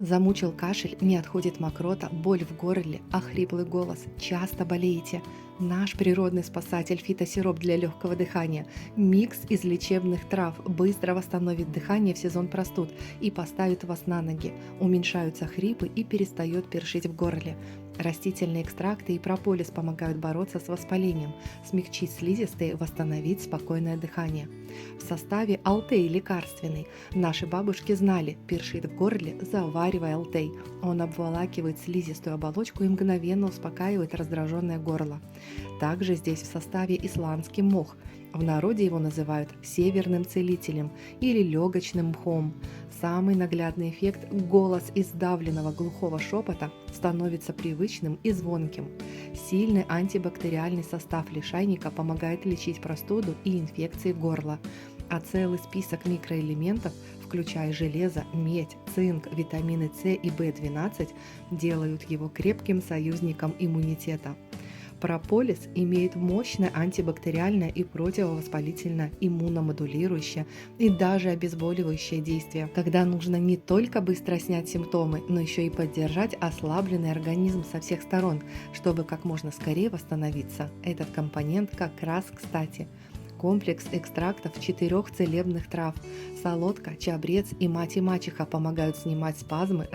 Замучил кашель, не отходит мокрота, боль в горле, охриплый голос. Часто болеете? Наш природный спасатель фитосироп для легкого дыхания. Микс из лечебных трав быстро восстановит дыхание в сезон простуд и поставит вас на ноги. Уменьшаются хрипы и перестает першить в горле. Растительные экстракты и прополис помогают бороться с воспалением, смягчить слизистые, восстановить спокойное дыхание. В составе алтей лекарственный. Наши бабушки знали, першит в горле, заваривай алтей. Он обволакивает слизистую оболочку и мгновенно успокаивает раздраженное горло. Также здесь в составе исландский мох. В народе его называют северным целителем или легочным мхом. Самый наглядный эффект – голос из сдавленного глухого шепота становится привычным и звонким. Сильный антибактериальный состав лишайника помогает лечить простуду и инфекции горла. А целый список микроэлементов, включая железо, медь, цинк, витамины С и В12, делают его крепким союзником иммунитета. Прополис имеет мощное антибактериальное и противовоспалительное, иммуномодулирующее и даже обезболивающее действие, когда нужно не только быстро снять симптомы, но еще и поддержать ослабленный организм со всех сторон, чтобы как можно скорее восстановиться. Этот компонент как раз кстати. Комплекс экстрактов 4 целебных трав – солодка, чабрец и мать и мачеха помогают снимать спазмы,